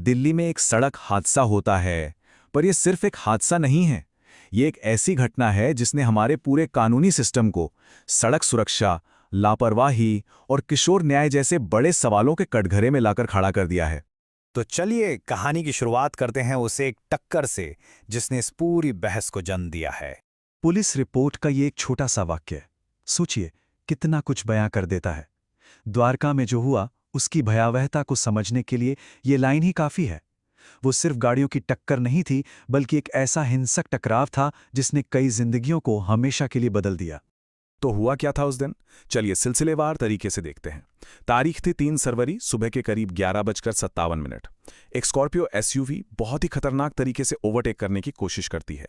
दिल्ली में एक सड़क हादसा होता है, पर यह सिर्फ एक हादसा नहीं है। ये एक ऐसी घटना है जिसने हमारे पूरे कानूनी सिस्टम को सड़क सुरक्षा, लापरवाही और किशोर न्याय जैसे बड़े सवालों के कटघरे में लाकर खड़ा कर दिया है। तो चलिए कहानी की शुरुआत करते हैं उस एक टक्कर से जिसने इस पूरी बहस को जन्म दिया है। पुलिस रिपोर्ट का ये एक छोटा सा वाक्य, सोचिए कितना कुछ बयां कर देता है। द्वारका में जो हुआ उसकी भयावहता को समझने के लिए ये लाइन ही काफी है। वो सिर्फ गाड़ियों की टक्कर नहीं थी, बल्कि एक ऐसा हिंसक टकराव था जिसने कई जिंदगियों को हमेशा के लिए बदल दिया। तो हुआ क्या था उस दिन? चलिए सिलसिलेवार तरीके से देखते हैं। तारीख थी 3 फरवरी, सुबह के करीब 11:57। एक स्कॉर्पियो एसयूवी बहुत ही खतरनाक तरीके से ओवरटेक करने की कोशिश करती है।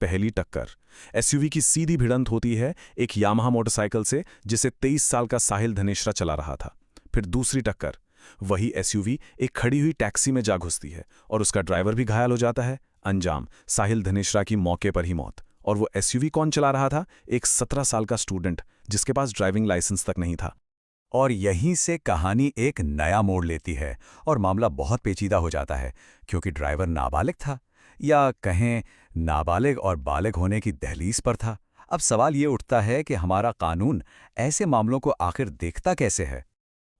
पहली टक्कर, एसयूवी की सीधी भिड़ंत होती है एक यामाहा मोटरसाइकिल से जिसे 23 साल का साहिल धनेश्रा चला रहा था। फिर दूसरी टक्कर, वही एसयूवी एक खड़ी हुई टैक्सी में जा घुसती है और उसका ड्राइवर भी घायल हो जाता है। अंजाम, साहिल धनेश्रा की मौके पर ही मौत। और वो एसयूवी कौन चला रहा था? एक 17 साल का स्टूडेंट जिसके पास ड्राइविंग लाइसेंस तक नहीं था। और यहीं से कहानी एक नया मोड़ लेती है और मामला बहुत पेचीदा हो जाता है, क्योंकि ड्राइवर नाबालिग था, या कहें नाबालिग और बालिग होने की दहलीज पर था। अब सवाल ये उठता है कि हमारा कानून ऐसे मामलों को आखिर देखता कैसे है?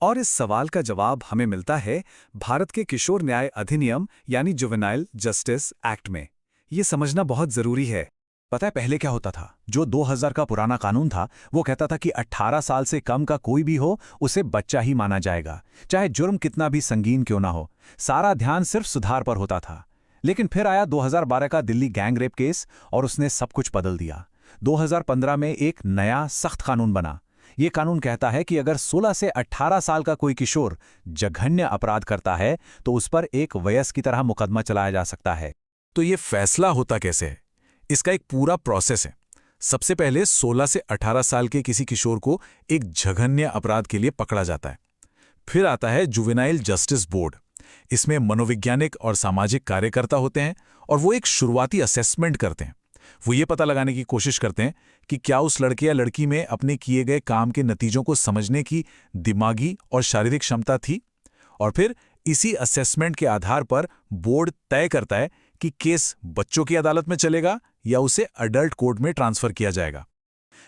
और इस सवाल का जवाब हमें मिलता है भारत के किशोर न्याय अधिनियम यानी जुवेनाइल जस्टिस एक्ट में। ये समझना बहुत जरूरी है। पता है पहले क्या होता था? जो 2000 का पुराना कानून था वो कहता था कि 18 साल से कम का कोई भी हो उसे बच्चा ही माना जाएगा, चाहे जुर्म कितना भी संगीन क्यों ना हो। सारा ध्यान सिर्फ सुधार पर होता था। लेकिन फिर आया 2012 का दिल्ली गैंग रेप केस और उसने सब कुछ बदल दिया। 2015 में एक नया सख्त कानून बना। ये कानून कहता है कि अगर 16 से 18 साल का कोई किशोर जघन्य अपराध करता है तो उस पर एक वयस्क की तरह मुकदमा चलाया जा सकता है। तो ये फैसला होता कैसे है? इसका एक पूरा प्रोसेस है। सबसे पहले 16 से 18 साल के किसी किशोर को एक जघन्य अपराध के लिए पकड़ा जाता है। फिर आता है जुवेनाइल जस्टिस बोर्ड। इसमें मनोवैज्ञानिक और सामाजिक कार्यकर्ता होते हैं और वो एक शुरुआती असेसमेंट करते हैं। वो ये पता लगाने की कोशिश करते हैं कि क्या उस लड़के या लड़की में अपने किए गए काम के नतीजों को समझने की दिमागी और शारीरिक क्षमता थी। और फिर इसी असेसमेंट के आधार पर बोर्ड तय करता है कि केस बच्चों की अदालत में चलेगा या उसे अडल्ट कोर्ट में ट्रांसफर किया जाएगा।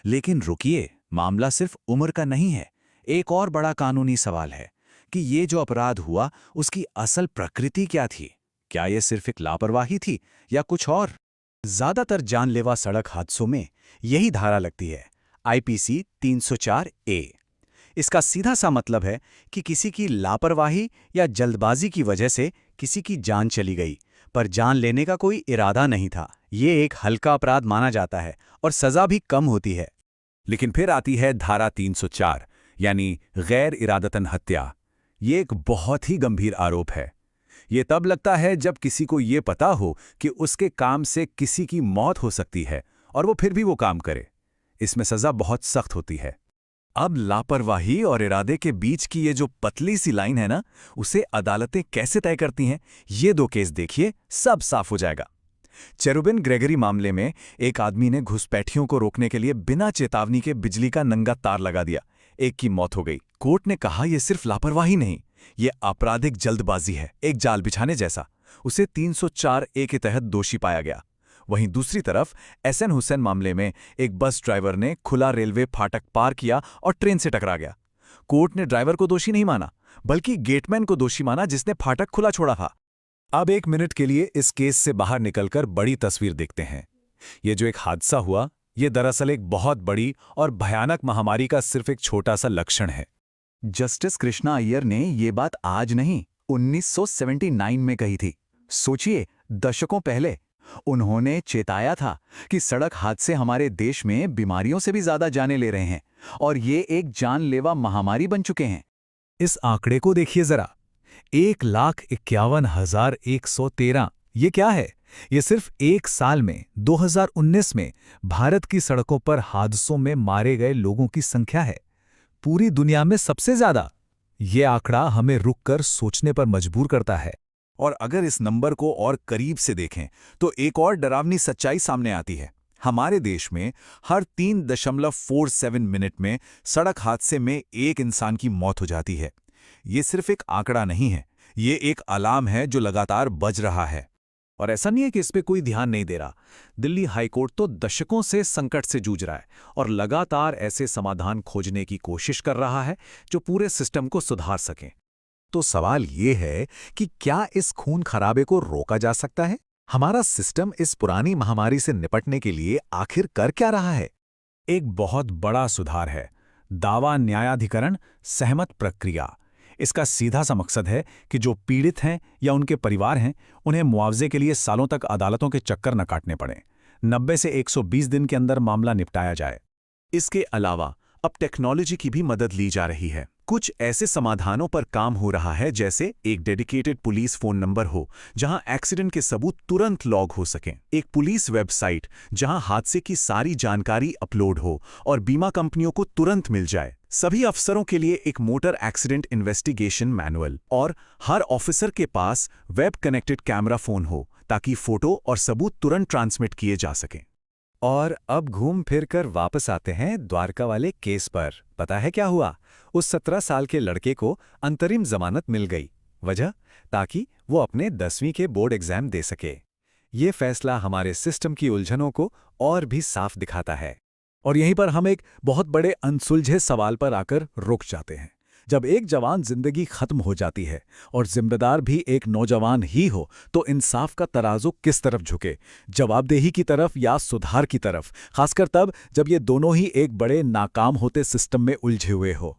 लेकिन रुकिए, मामला सिर्फ उम्र का नहीं है। एक और बड़ा कानूनी सवाल है कि ये जो अपराध हुआ उसकी असल प्रकृति क्या थी? क्या ये सिर्फ एक लापरवाही थी या कुछ और? ज्यादातर जानलेवा सड़क हादसों में यही धारा लगती है, आईपीसी 304 ए। इसका सीधा सा मतलब है कि किसी की लापरवाही या जल्दबाजी की वजह से किसी की जान चली गई, पर जान लेने का कोई इरादा नहीं था। ये एक हल्का अपराध माना जाता है और सजा भी कम होती है। लेकिन फिर आती है धारा 304 यानी गैर इरादतन हत्या। ये एक बहुत ही गंभीर आरोप है। ये तब लगता है जब किसी को ये पता हो कि उसके काम से किसी की मौत हो सकती है और वो फिर भी वो काम करे। इसमें सजा बहुत सख्त होती है। अब लापरवाही और इरादे के बीच की ये जो पतली सी लाइन है ना, उसे अदालतें कैसे तय करती हैं? ये 2 केस देखिए, सब साफ हो जाएगा। चेरुबिन ग्रेगरी मामले में एक आदमी ने घुसपैठियों को रोकने के लिए बिना चेतावनी के बिजली का नंगा तार लगा दिया। एक की मौत हो गई। कोर्ट ने कहा यह सिर्फ लापरवाही नहीं, ये आपराधिक जल्दबाजी है, एक जाल बिछाने जैसा। उसे 304 ए के तहत दोषी पाया गया। वहीं दूसरी तरफ एसएन हुसैन मामले में एक बस ड्राइवर ने खुला रेलवे फाटक पार किया और ट्रेन से टकरा गया। कोर्ट ने ड्राइवर को दोषी नहीं माना, बल्कि गेटमैन को दोषी माना जिसने फाटक खुला छोड़ा था। अब 1 मिनट के लिए इस केस से बाहर निकलकर बड़ी तस्वीर देखते हैं। ये जो एक हादसा हुआ, ये दरअसल एक बहुत बड़ी और भयानक महामारी का सिर्फ एक छोटा सा लक्षण है। जस्टिस कृष्णा अय्यर ने ये बात आज नहीं, 1979 में कही थी। सोचिए, दशकों पहले उन्होंने चेताया था कि सड़क हादसे हमारे देश में बीमारियों से भी ज्यादा जानें ले रहे हैं और ये एक जानलेवा महामारी बन चुके हैं। इस आंकड़े को देखिए जरा, 1,51,113। ये क्या है? ये सिर्फ एक साल में 2019 में भारत की सड़कों पर हादसों में मारे गए लोगों की संख्या है। पूरी दुनिया में सबसे ज्यादा। ये आंकड़ा हमें रुककर सोचने पर मजबूर करता है। और अगर इस नंबर को और करीब से देखें तो एक और डरावनी सच्चाई सामने आती है। हमारे देश में हर 3.47 मिनट में सड़क हादसे में एक इंसान की मौत हो जाती है। ये सिर्फ एक आंकड़ा नहीं है, ये एक अलार्म है जो लगातार बज रहा है। और ऐसा नहीं है कि इस पे कोई ध्यान नहीं दे रहा। दिल्ली हाईकोर्ट तो दशकों से संकट से जूझ रहा है और लगातार ऐसे समाधान खोजने की कोशिश कर रहा है जो पूरे सिस्टम को सुधार सकें। तो सवाल ये है कि क्या इस खून खराबे को रोका जा सकता है? हमारा सिस्टम इस पुरानी महामारी से निपटने के लिए आखिर कर क्या रहा है? एक बहुत बड़ा सुधार है दावा न्यायाधिकरण सहमत प्रक्रिया। इसका सीधा सा मकसद है कि जो पीड़ित हैं या उनके परिवार हैं, उन्हें मुआवजे के लिए सालों तक अदालतों के चक्कर न काटने पड़े। 90 से 120 दिन के अंदर मामला निपटाया जाए। इसके अलावा अब टेक्नोलॉजी की भी मदद ली जा रही है। कुछ ऐसे समाधानों पर काम हो रहा है जैसे एक डेडिकेटेड पुलिस फोन नंबर हो जहां एक्सीडेंट के सबूत तुरंत लॉग हो सकें, एक पुलिस वेबसाइट जहां हादसे की सारी जानकारी अपलोड हो और बीमा कंपनियों को तुरंत मिल जाए, सभी अफसरों के लिए एक मोटर एक्सीडेंट इन्वेस्टिगेशन मैनुअल और हर ऑफिसर के पास वेब कनेक्टेड कैमरा फोन हो ताकि फोटो और सबूत तुरंत ट्रांसमिट किए जा सकें। और अब घूम फिर कर वापस आते हैं द्वारका वाले केस पर। पता है क्या हुआ? उस 17 साल के लड़के को अंतरिम जमानत मिल गई। वजह? ताकि वो अपने 10वीं के बोर्ड एग्जाम दे सके। ये फैसला हमारे सिस्टम की उलझनों को और भी साफ दिखाता है। और यहीं पर हम एक बहुत बड़े अनसुलझे सवाल पर आकर रुक जाते हैं। जब एक जवान जिंदगी खत्म हो जाती है और जिम्मेदार भी एक नौजवान ही हो, तो इंसाफ का तराजू किस तरफ झुके? जवाबदेही की तरफ या सुधार की तरफ? खासकर तब जब ये दोनों ही एक बड़े नाकाम होते सिस्टम में उलझे हुए हो।